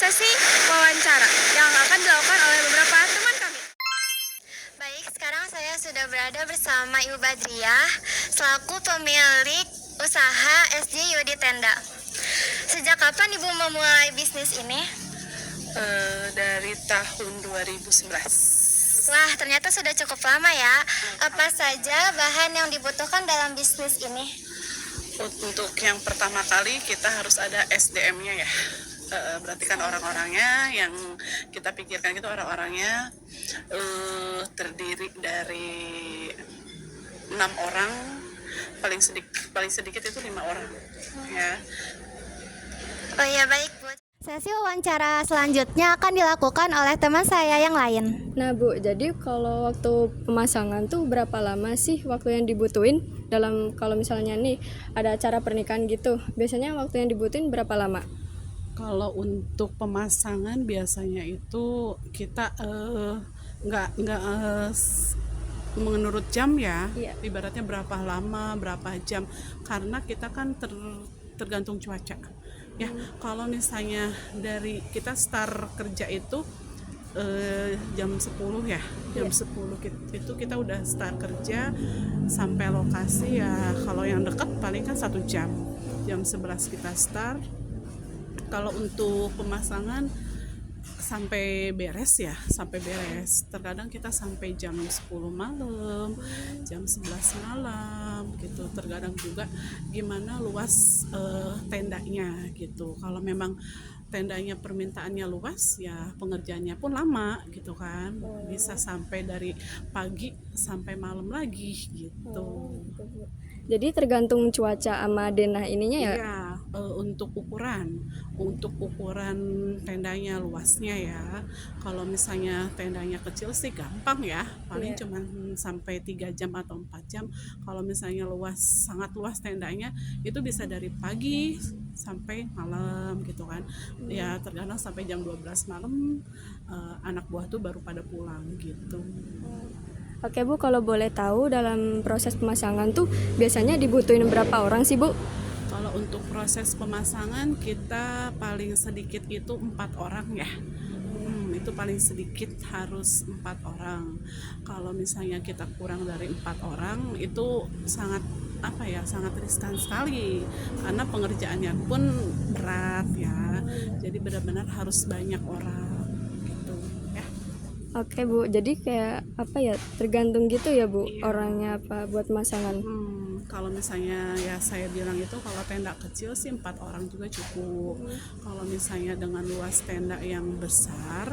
sesi wawancara yang akan dilakukan oleh beberapa teman kami. Baik, sekarang saya sudah berada bersama Ibu Badriah selaku pemilik usaha SJ Yodi Tenda. Sejak kapan Ibu memulai bisnis ini? Dari tahun 2011. Wah, ternyata sudah cukup lama ya. Apa saja bahan yang dibutuhkan dalam bisnis ini? Untuk yang pertama kali kita harus ada SDM-nya ya. Berarti kan orang-orangnya yang kita pikirkan itu orang-orangnya terdiri dari 6 orang, paling sedikit itu 5 orang ya. Oh iya, baik Bu. Sesi wawancara selanjutnya akan dilakukan oleh teman saya yang lain. Nah Bu, jadi kalau waktu pemasangan tuh berapa lama sih waktu yang dibutuhin dalam kalau misalnya nih ada acara pernikahan gitu, biasanya waktu yang dibutuhin berapa lama? Kalau untuk pemasangan biasanya itu kita nggak menurut jam ya. Iya. Ibaratnya berapa lama, berapa jam, karena kita kan tergantung cuaca ya. Kalau misalnya dari kita start kerja itu jam 10 ya, jam 10 itu kita udah start kerja sampai lokasi ya. Kalau yang dekat paling kan 1 jam, jam 11 kita start. Kalau untuk pemasangan sampai beres ya, sampai beres. Terkadang kita sampai jam 10 malam, jam 11 malam gitu. Terkadang juga gimana luas tendanya gitu. Kalau memang tendanya permintaannya luas ya pengerjaannya pun lama gitu kan. Bisa sampai dari pagi sampai malam lagi gitu. Jadi tergantung cuaca sama denah ininya ya? Iya, untuk ukuran tendanya luasnya ya. Kalau misalnya tendanya kecil sih gampang ya, paling cuma sampai 3 jam atau 4 jam. Kalau misalnya sangat luas tendanya, itu bisa dari pagi sampai malam gitu kan. Ya terkadang sampai jam 12 malam anak buah tuh baru pada pulang gitu. Oke Bu, kalau boleh tahu dalam proses pemasangan tuh biasanya dibutuhin berapa orang sih Bu? Kalau untuk proses pemasangan kita paling sedikit itu 4 orang ya. Itu paling sedikit harus 4 orang. Kalau misalnya kita kurang dari 4 orang itu sangat sangat riskan sekali karena pengerjaannya pun berat ya. Jadi benar-benar harus banyak orang gitu ya. Oke Bu, jadi kayak tergantung gitu ya Bu, Iya. orangnya apa buat pemasangan. Kalau misalnya ya saya bilang itu kalau tenda kecil sih 4 orang juga cukup. Kalau misalnya dengan luas tenda yang besar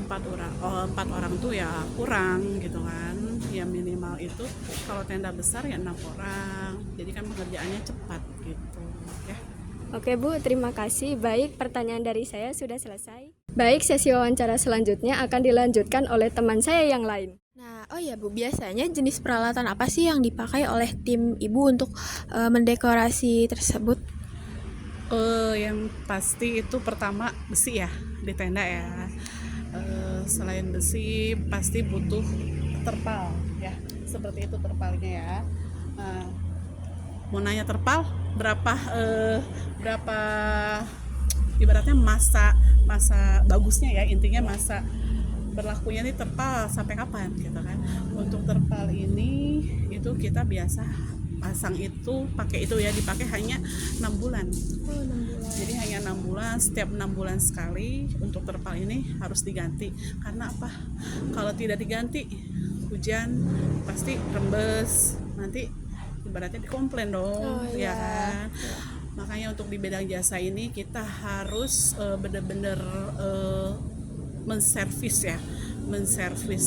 4 orang tuh ya kurang gitu kan. Ya minimal itu kalau tenda besar ya 6 orang. Jadi kan pengerjaannya cepat gitu ya. Oke Bu, terima kasih. Baik, pertanyaan dari saya sudah selesai. Baik, sesi wawancara selanjutnya akan dilanjutkan oleh teman saya yang lain. Nah, oh ya Bu, biasanya jenis peralatan apa sih yang dipakai oleh tim Ibu untuk mendekorasi tersebut? Yang pasti itu pertama besi ya di tenda ya. Selain besi pasti butuh terpal ya, seperti itu terpalnya ya. Mau nanya terpal berapa ibaratnya masa bagusnya ya, intinya masa berlakunya nih terpal sampai kapan gitu kan. Untuk terpal ini itu kita biasa pasang itu pakai itu ya, dipakai hanya 6 bulan. Jadi hanya 6 bulan, setiap 6 bulan sekali untuk terpal ini harus diganti. Karena apa? Kalau tidak diganti hujan pasti rembes, nanti ibaratnya dikomplain dong ya kan. Makanya untuk di bidang jasa ini kita harus benar-benar menservis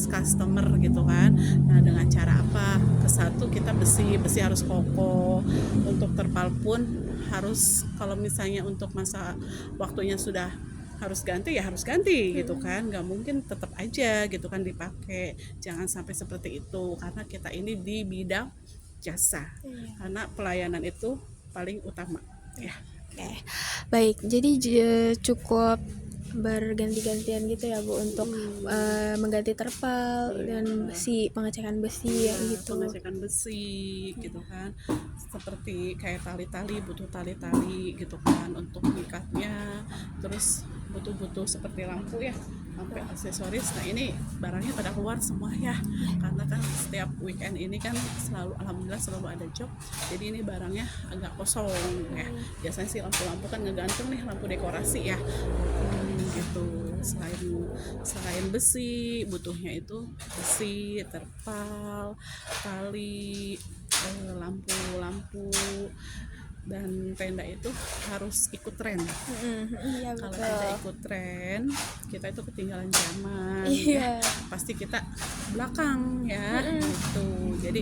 customer gitu kan. Nah dengan cara apa? Kesatu kita besi harus kokoh. Untuk terpal pun harus, kalau misalnya untuk masa waktunya sudah harus ganti ya harus ganti gitu kan. Nggak mungkin tetap aja gitu kan dipakai. Jangan sampai seperti itu karena kita ini di bidang jasa. Karena pelayanan itu paling utama ya. Oke, baik. Jadi cukup berganti-gantian gitu ya Bu untuk mengganti terpal dan pengecekan besi gitu. Pengecekan besi gitu kan, seperti kayak tali-tali, butuh tali-tali gitu kan untuk mengikatnya. Terus butuh seperti lampu ya, lampu aksesoris. Nah ini barangnya pada keluar semua ya, karena kan setiap weekend ini kan alhamdulillah selalu ada job, jadi ini barangnya agak kosong ya. Biasanya sih lampu-lampu kan ngegantung nih, lampu dekorasi ya. Gitu. Selain besi, butuhnya itu besi, terpal, tali, lampu dan tenda itu harus ikut tren. Iya, Kalau betul. tidak ikut tren, kita itu ketinggalan zaman. Iya. Pasti kita belakang ya. Gitu. Jadi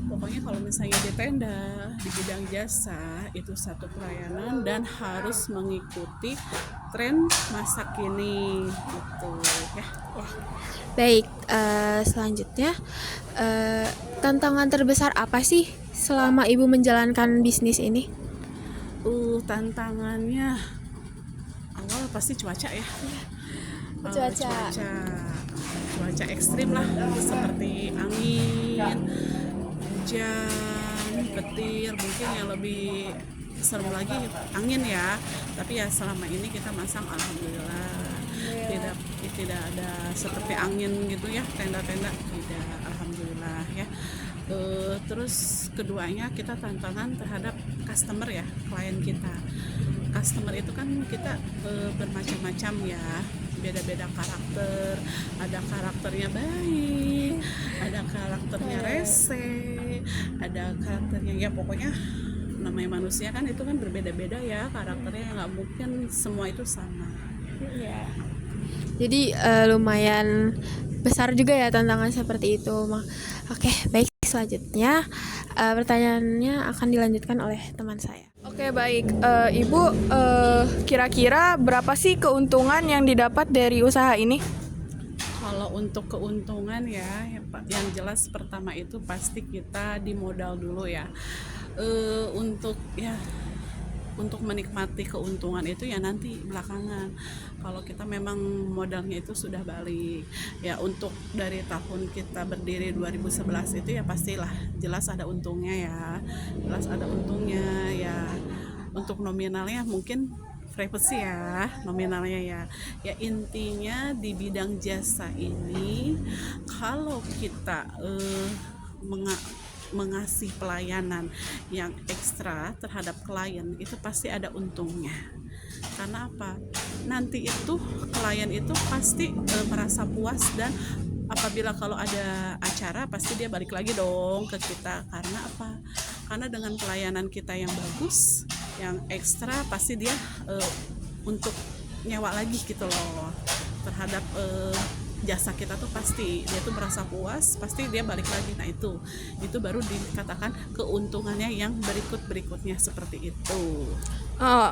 pokoknya kalau misalnya di tenda, di bidang jasa itu satu pelayanan dan harus mengikuti tren masa kini gitu ya. Baik, selanjutnya tantangan terbesar apa sih selama Ibu menjalankan bisnis ini? Tantangannya awal pasti cuaca ya. Cuaca ekstrim lah, seperti angin, hujan, petir. Mungkin yang lebih serem lagi angin ya. Tapi ya selama ini kita masang alhamdulillah tidak ada seperti angin gitu ya, tenda-tenda tidak, alhamdulillah ya. Terus keduanya kita tantangan terhadap customer ya, klien kita. Customer itu kan kita bermacam-macam ya, beda-beda karakter. Ada karakternya baik, ada karakternya rese, ada karakternya ya pokoknya namanya manusia kan itu kan berbeda-beda ya karakternya, nggak mungkin semua itu sama. Jadi lumayan besar juga ya tantangan seperti itu. Oke, baik, selanjutnya pertanyaannya akan dilanjutkan oleh teman saya. Oke, baik. Ibu, kira-kira berapa sih keuntungan yang didapat dari usaha ini? Kalau untuk keuntungan ya yang jelas pertama itu pasti kita di modal dulu ya. Untuk menikmati keuntungan itu ya nanti belakangan. Kalau kita memang modalnya itu sudah balik ya, untuk dari tahun kita berdiri 2011 itu ya pastilah jelas ada untungnya ya. Untuk nominalnya mungkin privacy ya, nominalnya ya intinya di bidang jasa ini kalau kita mengasih pelayanan yang ekstra terhadap klien itu pasti ada untungnya. Karena apa? Nanti itu klien itu pasti merasa puas, dan apabila kalau ada acara pasti dia balik lagi dong ke kita. Karena apa? Karena dengan pelayanan kita yang bagus, yang ekstra, pasti dia untuk nyewa lagi gitu loh terhadap jasa kita tuh, pasti dia tuh merasa puas, pasti dia balik lagi. Nah itu baru dikatakan keuntungannya yang berikutnya seperti itu.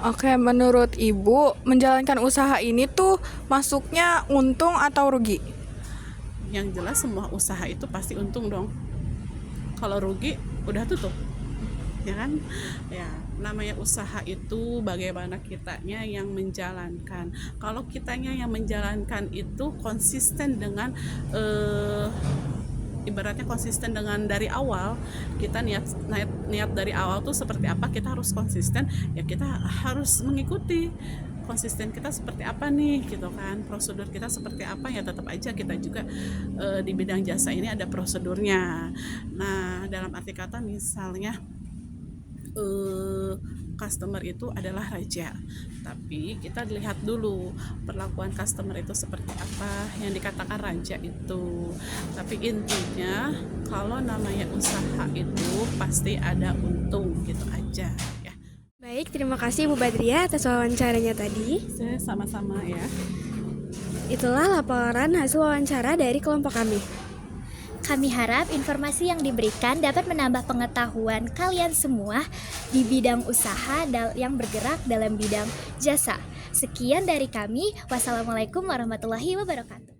Oke, menurut Ibu menjalankan usaha ini tuh masuknya untung atau rugi? Yang jelas semua usaha itu pasti untung dong. Kalau rugi udah tutup, ya kan? Ya namanya usaha itu bagaimana kitanya yang menjalankan. Kalau kitanya yang menjalankan itu konsisten dengan ibaratnya konsisten dengan dari awal, kita niat dari awal tuh seperti apa, kita harus konsisten ya, kita harus mengikuti konsisten kita seperti apa nih gitu kan, prosedur kita seperti apa ya, tetap aja kita juga di bidang jasa ini ada prosedurnya. Nah dalam arti kata misalnya customer itu adalah raja, tapi kita lihat dulu perlakuan customer itu seperti apa yang dikatakan raja itu. Tapi intinya kalau namanya usaha itu pasti ada untung, gitu aja ya. Baik, terima kasih Bu Badriah atas wawancaranya tadi. Saya sama-sama ya. Itulah laporan hasil wawancara dari kelompok kami. Kami harap informasi yang diberikan dapat menambah pengetahuan kalian semua di bidang usaha yang bergerak dalam bidang jasa. Sekian dari kami. Wassalamualaikum warahmatullahi wabarakatuh.